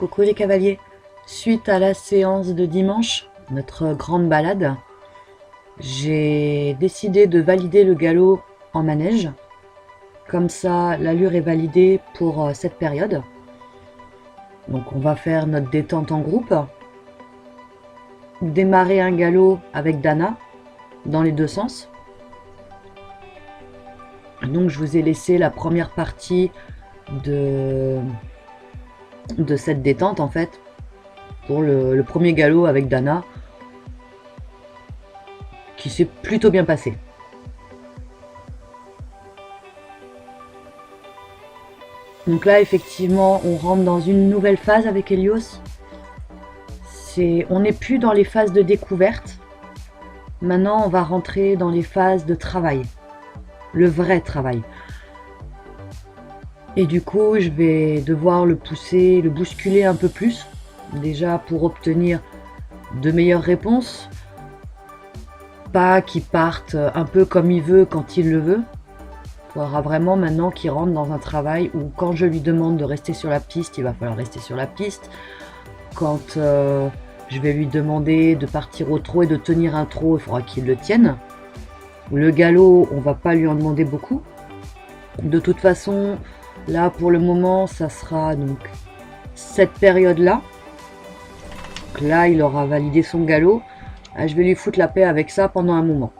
Coucou les cavaliers. Suite à la séance de dimanche, notre grande balade, j'ai décidé de valider le galop en manège. Comme ça, l'allure est validée pour cette période. Donc on va faire notre détente en groupe. Démarrer un galop avec Dana dans les deux sens. Donc je vous ai laissé la première partie de cette détente en fait, pour le premier galop avec Dana, qui s'est plutôt bien passé. Donc là effectivement on rentre dans une nouvelle phase avec Helios. On n'est plus dans les phases de découverte. Maintenant on va rentrer dans les phases de travail, le vrai travail. Et du coup je vais devoir le pousser, le bousculer un peu plus, déjà pour obtenir de meilleures réponses. Pas qu'il parte un peu comme il veut quand il le veut. Il faudra vraiment maintenant qu'il rentre dans un travail où quand je lui demande de rester sur la piste, il va falloir rester sur la piste. Quand je vais lui demander de partir au trot et de tenir un trot, il faudra qu'il le tienne. Le galop, on va pas lui en demander beaucoup. De toute façon, là pour le moment, ça sera donc cette période-là. Là, il aura validé son galop. Je vais lui foutre la paix avec ça pendant un moment.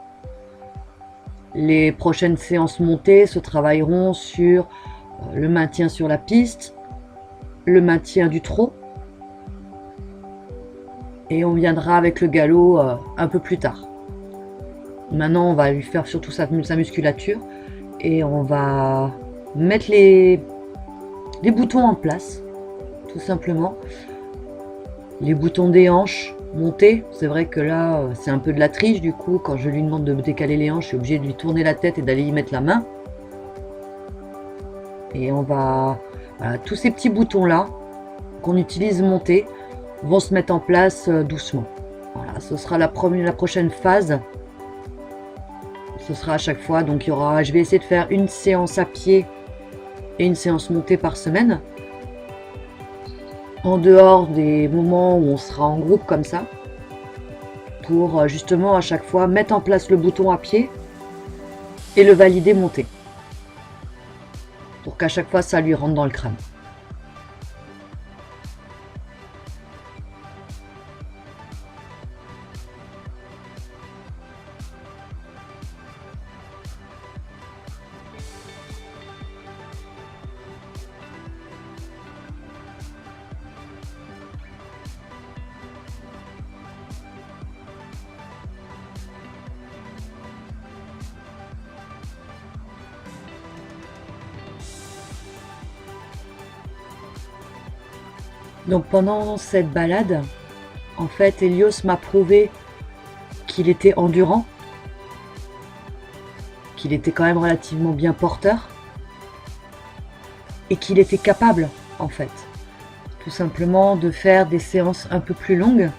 Les prochaines séances montées se travailleront sur le maintien sur la piste, le maintien du trot. Et on viendra avec le galop un peu plus tard. Maintenant, on va lui faire surtout sa musculature. Et on va mettre les boutons en place, tout simplement. Les boutons des hanches montés. C'est vrai que là, c'est un peu de la triche. Du coup, quand je lui demande de décaler les hanches, je suis obligée de lui tourner la tête et d'aller y mettre la main. Et on va... Voilà, tous ces petits boutons-là qu'on utilise montés vont se mettre en place doucement. Voilà, ce sera la prochaine phase. Ce sera à chaque fois. Donc, je vais essayer de faire une séance à pied et une séance montée par semaine. En dehors des moments où on sera en groupe comme ça, pour justement à chaque fois mettre en place le bouton à pied et le valider monté, pour qu'à chaque fois ça lui rentre dans le crâne. Donc pendant cette balade, en fait, Helios m'a prouvé qu'il était endurant, qu'il était quand même relativement bien porteur, et qu'il était capable, en fait, tout simplement de faire des séances un peu plus longues,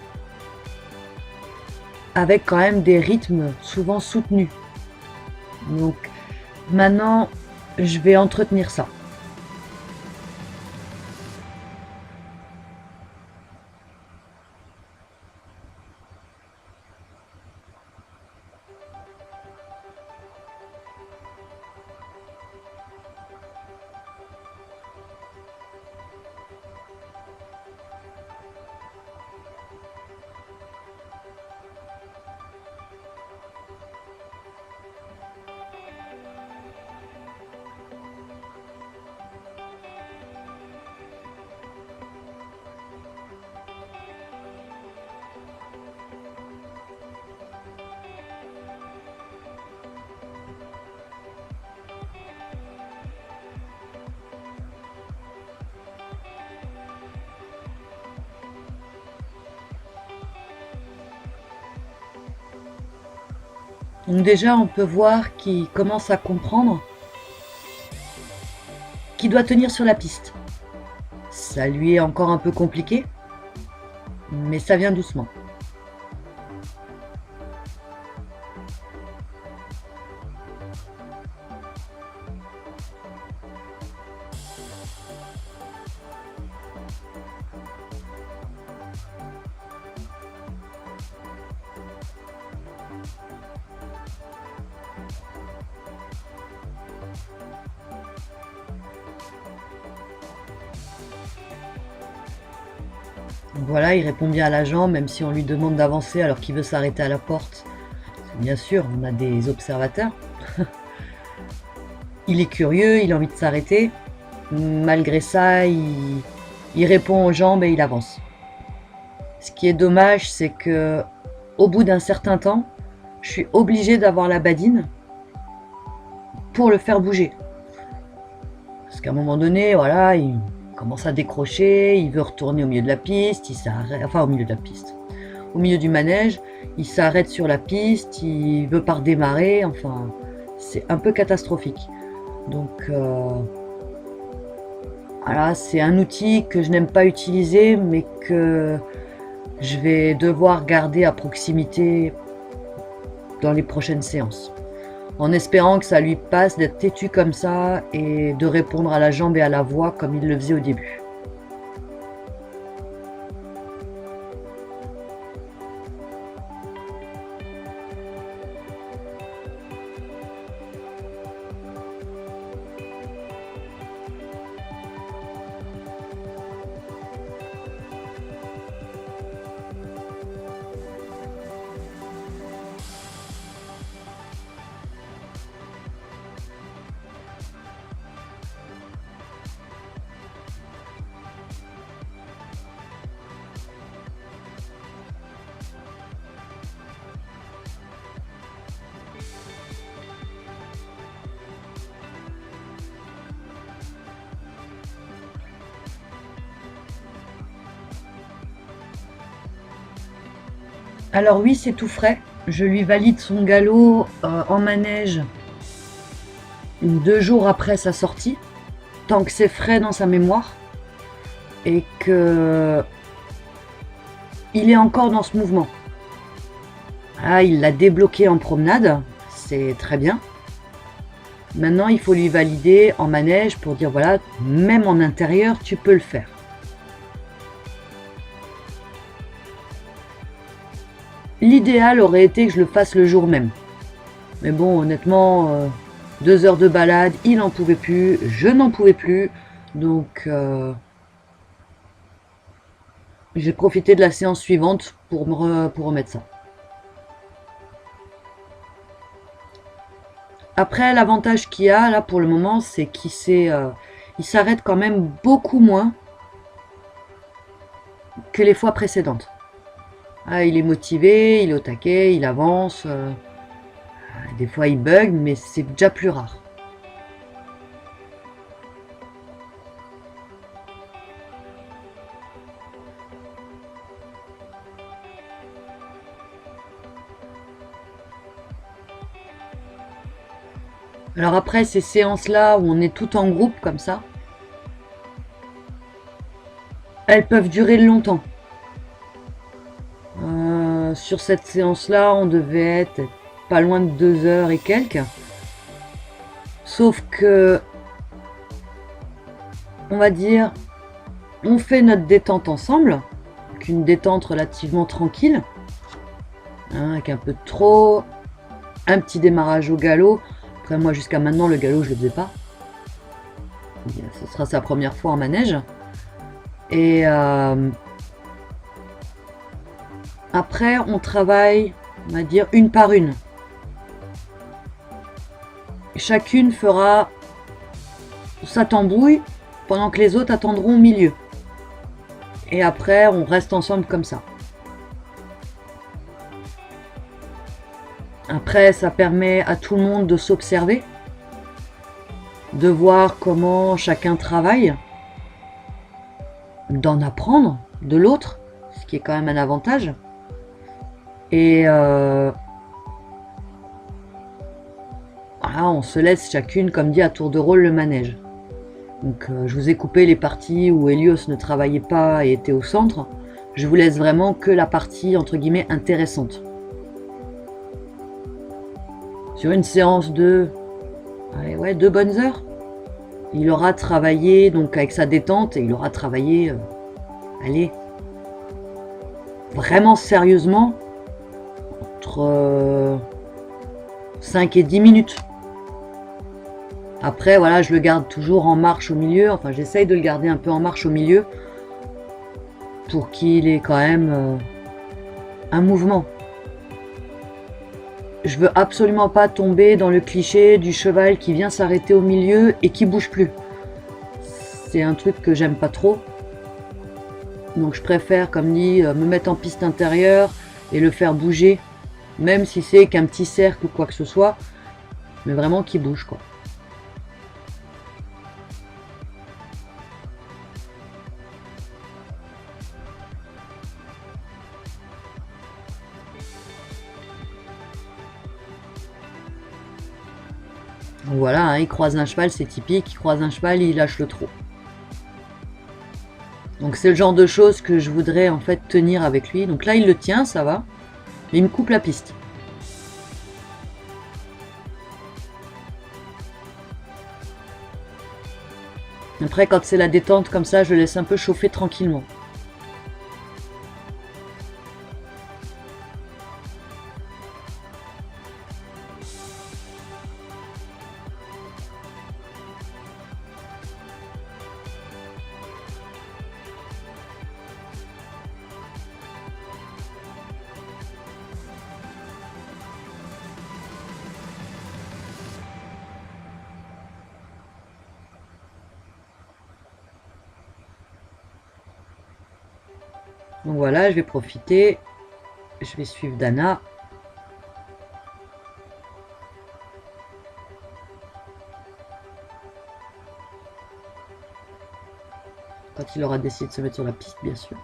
avec quand même des rythmes souvent soutenus. Donc maintenant, je vais entretenir ça. Donc déjà, on peut voir qu'il commence à comprendre qu'il doit tenir sur la piste. Ça lui est encore un peu compliqué, mais ça vient doucement. Donc voilà, il répond bien à la jambe, même si on lui demande d'avancer alors qu'il veut s'arrêter à la porte. Bien sûr, on a des observateurs. Il est curieux, il a envie de s'arrêter. Malgré ça, il répond aux jambes et il avance. Ce qui est dommage, c'est que au bout d'un certain temps, je suis obligée d'avoir la badine pour le faire bouger. Parce qu'à un moment donné, voilà, il commence à décrocher, il veut retourner au milieu de la piste, il s'arrête, enfin au milieu de la piste, au milieu du manège, il s'arrête sur la piste, il veut pas redémarrer, enfin, c'est un peu catastrophique. Donc, voilà, c'est un outil que je n'aime pas utiliser, mais que je vais devoir garder à proximité dans les prochaines séances. En espérant que ça lui passe d'être têtu comme ça et de répondre à la jambe et à la voix comme il le faisait au début. Alors oui, c'est tout frais. Je lui valide son galop en manège 2 jours après sa sortie, tant que c'est frais dans sa mémoire et que il est encore dans ce mouvement. Ah, il l'a débloqué en promenade, c'est très bien. Maintenant, il faut lui valider en manège pour dire voilà, même en intérieur, tu peux le faire. L'idéal aurait été que je le fasse le jour même. Mais bon, honnêtement, 2 heures de balade, il n'en pouvait plus, je n'en pouvais plus. Donc, j'ai profité de la séance suivante pour remettre ça. Après, l'avantage qu'il y a là pour le moment, c'est qu'il s'arrête quand même beaucoup moins que les fois précédentes. Ah, il est motivé, il est au taquet, il avance. Des fois il bug, mais c'est déjà plus rare. Alors après ces séances-là où on est tout en groupe comme ça, elles peuvent durer longtemps. Sur cette séance-là, on devait être pas loin de 2 heures et quelques. Sauf que, on va dire, on fait notre détente ensemble, donc une détente relativement tranquille, hein, avec un peu de trot, un petit démarrage au galop. Après moi jusqu'à maintenant le galop je le faisais pas. Ce sera sa première fois en manège. Et après on travaille, on va dire une par une. Chacune fera sa tambouille pendant que les autres attendront au milieu. Et après on reste ensemble comme ça. Après, ça permet à tout le monde de s'observer, de voir comment chacun travaille, d'en apprendre de l'autre, ce qui est quand même un avantage. Et voilà, on se laisse chacune, comme dit, à tour de rôle le manège. Donc je vous ai coupé les parties où Helios ne travaillait pas et était au centre. Je vous laisse vraiment que la partie, entre guillemets, intéressante. Sur une séance de 2 bonnes heures, il aura travaillé donc avec sa détente et il aura travaillé vraiment sérieusement entre 5 et 10 minutes. Après voilà, je le garde toujours en marche au milieu, enfin j'essaye de le garder un peu en marche au milieu pour qu'il ait quand même un mouvement. Je veux absolument pas tomber dans le cliché du cheval qui vient s'arrêter au milieu et qui bouge plus. C'est un truc que j'aime pas trop. Donc je préfère, comme dit, me mettre en piste intérieure et le faire bouger, même si c'est qu'un petit cercle ou quoi que ce soit, mais vraiment qu'il bouge, quoi. Voilà, hein, il croise un cheval, c'est typique, il croise un cheval, il lâche le trot. Donc c'est le genre de choses que je voudrais en fait tenir avec lui. Donc là il le tient, ça va, mais il me coupe la piste. Après quand c'est la détente comme ça, je le laisse un peu chauffer tranquillement. Donc voilà, je vais profiter, je vais suivre Dana. Quand il aura décidé de se mettre sur la piste, bien sûr.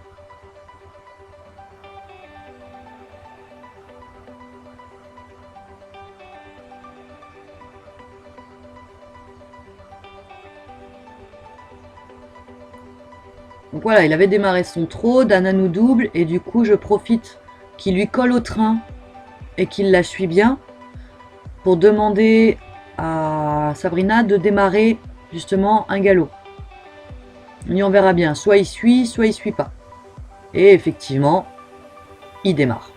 Donc voilà, il avait démarré son trot, Dana nous double, et du coup je profite qu'il lui colle au train et qu'il la suit bien pour demander à Sabrina de démarrer justement un galop. Et on verra bien, soit il suit pas. Et effectivement, il démarre.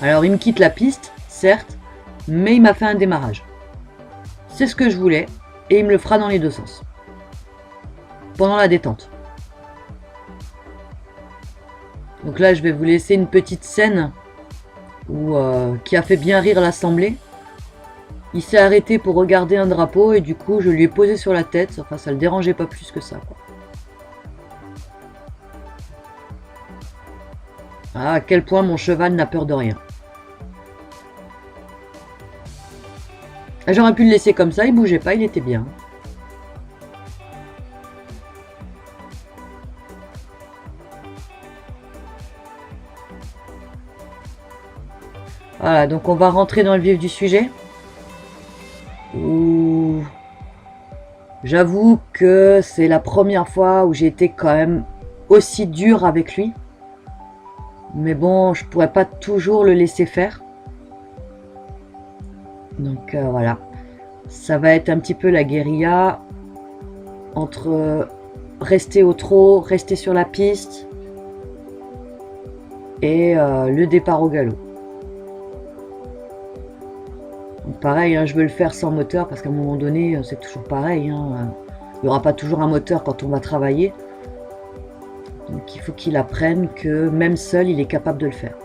Alors il me quitte la piste, certes, mais il m'a fait un démarrage. C'est ce que je voulais, et il me le fera dans les deux sens. Pendant la détente. Donc là, je vais vous laisser une petite scène qui a fait bien rire l'assemblée. Il s'est arrêté pour regarder un drapeau et du coup, je lui ai posé sur la tête. Enfin, ça le dérangeait pas plus que ça, quoi. Ah, à quel point mon cheval n'a peur de rien. J'aurais pu le laisser comme ça, il bougeait pas, il était bien. Voilà, donc on va rentrer dans le vif du sujet. J'avoue que c'est la première fois où j'ai été quand même aussi dure avec lui. Mais bon, je pourrais pas toujours le laisser faire. Donc voilà. Ça va être un petit peu la guérilla entre rester au trot, rester sur la piste et le départ au galop. Donc pareil, hein, je veux le faire sans moteur parce qu'à un moment donné, c'est toujours pareil. Hein, il n'y aura pas toujours un moteur quand on va travailler. Donc il faut qu'il apprenne que même seul, il est capable de le faire.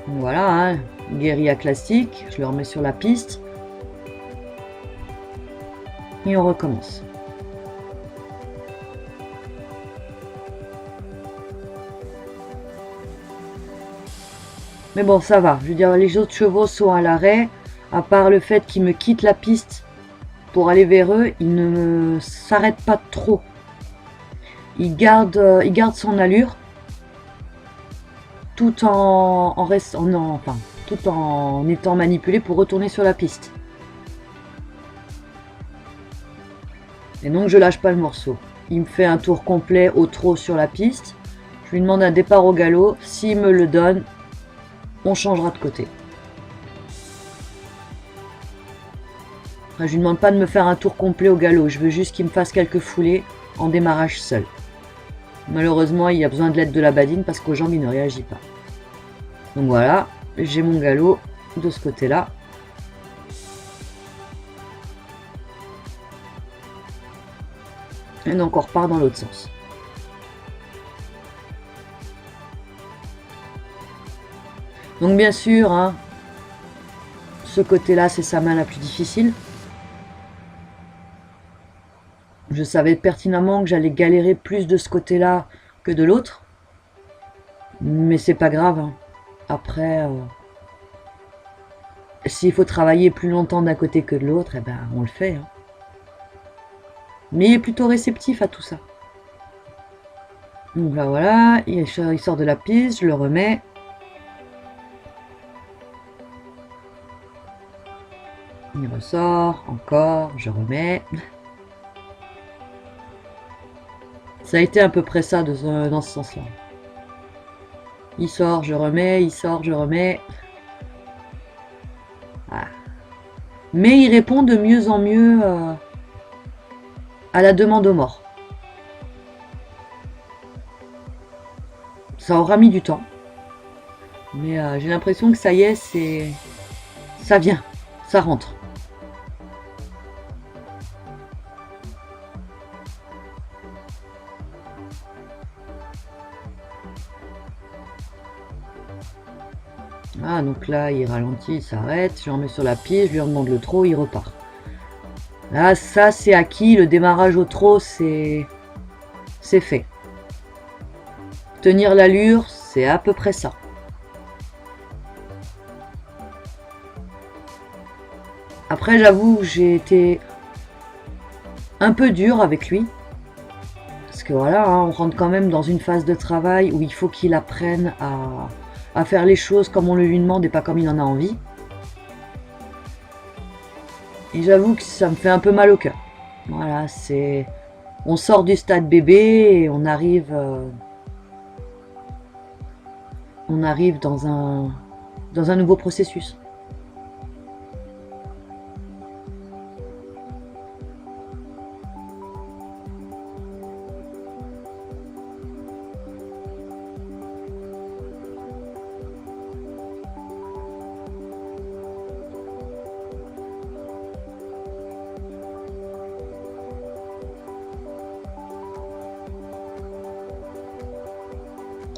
Voilà, hein, guérilla classique, je le remets sur la piste. Et on recommence. Mais bon, ça va. Je veux dire, les autres chevaux sont à l'arrêt. À part le fait qu'ils me quittent la piste pour aller vers eux, ils ne s'arrêtent pas trop. Ils gardent son allure tout en étant manipulés pour retourner sur la piste. Et donc je lâche pas le morceau. Il me fait un tour complet au trot sur la piste. Je lui demande un départ au galop. S'il me le donne, on changera de côté. Enfin, je lui demande pas de me faire un tour complet au galop. Je veux juste qu'il me fasse quelques foulées en démarrage seul. Malheureusement, il y a besoin de l'aide de la badine parce qu'aux jambes, il ne réagit pas. Donc voilà, j'ai mon galop de ce côté-là. Et donc on repart dans l'autre sens. Donc bien sûr, hein, ce côté-là, c'est sa main la plus difficile. Je savais pertinemment que j'allais galérer plus de ce côté-là que de l'autre. Mais c'est pas grave. Hein. Après, s'il faut travailler plus longtemps d'un côté que de l'autre, eh ben, on le fait. Hein. Mais il est plutôt réceptif à tout ça. Donc là, voilà, il sort de la piste, je le remets. Il ressort, encore, je remets. Ça a été à peu près ça dans ce sens-là. Il sort, je remets, il sort, je remets. Ah. Mais il répond de mieux en mieux à la demande aux morts. Ça aura mis du temps. Mais j'ai l'impression que ça y est, ça vient, ça rentre. Ah, donc là, il ralentit, il s'arrête, je le remets sur la piste, je lui demande le trot, il repart. Là, ça, c'est acquis, le démarrage au trot, c'est fait. Tenir l'allure, c'est à peu près ça. Après, j'avoue, j'ai été un peu dur avec lui. Parce que voilà, hein, on rentre quand même dans une phase de travail où il faut qu'il apprenne à faire les choses comme on le lui demande et pas comme il en a envie. Et j'avoue que ça me fait un peu mal au cœur. Voilà, c'est... On sort du stade bébé et on arrive dans un nouveau processus.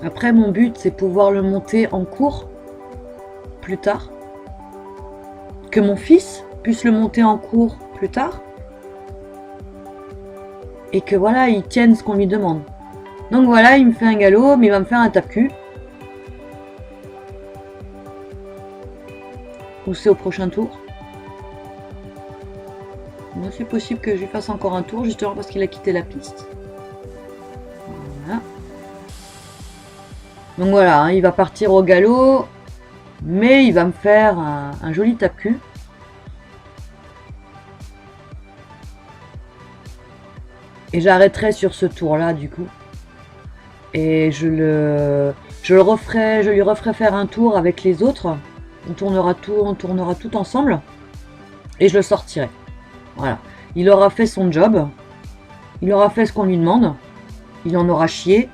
Après, mon but, c'est pouvoir le monter en cours plus tard. Que mon fils puisse le monter en cours plus tard. Et que voilà, il tienne ce qu'on lui demande. Donc voilà, il me fait un galop, mais il va me faire un tape-cul. Ou c'est au prochain tour. Bon, c'est possible que je lui fasse encore un tour, justement parce qu'il a quitté la piste. Voilà. Donc voilà, hein, il va partir au galop, mais il va me faire un joli tape-cul. Et j'arrêterai sur ce tour-là, du coup. Et je lui referai faire un tour avec les autres. On tournera tout ensemble. Et je le sortirai. Voilà. Il aura fait son job. Il aura fait ce qu'on lui demande. Il en aura chié.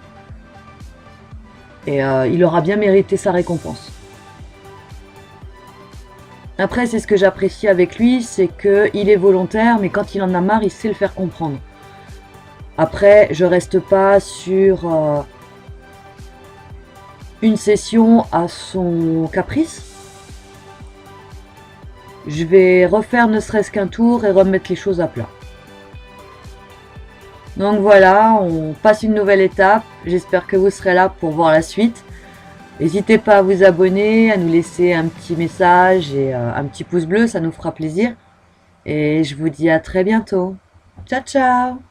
Et il aura bien mérité sa récompense. Après, c'est ce que j'apprécie avec lui, c'est qu'il est volontaire, mais quand il en a marre, il sait le faire comprendre. Après, je reste pas sur une session à son caprice. Je vais refaire ne serait-ce qu'un tour et remettre les choses à plat. Donc voilà, on passe une nouvelle étape. J'espère que vous serez là pour voir la suite. N'hésitez pas à vous abonner, à nous laisser un petit message et un petit pouce bleu, ça nous fera plaisir. Et je vous dis à très bientôt. Ciao, ciao!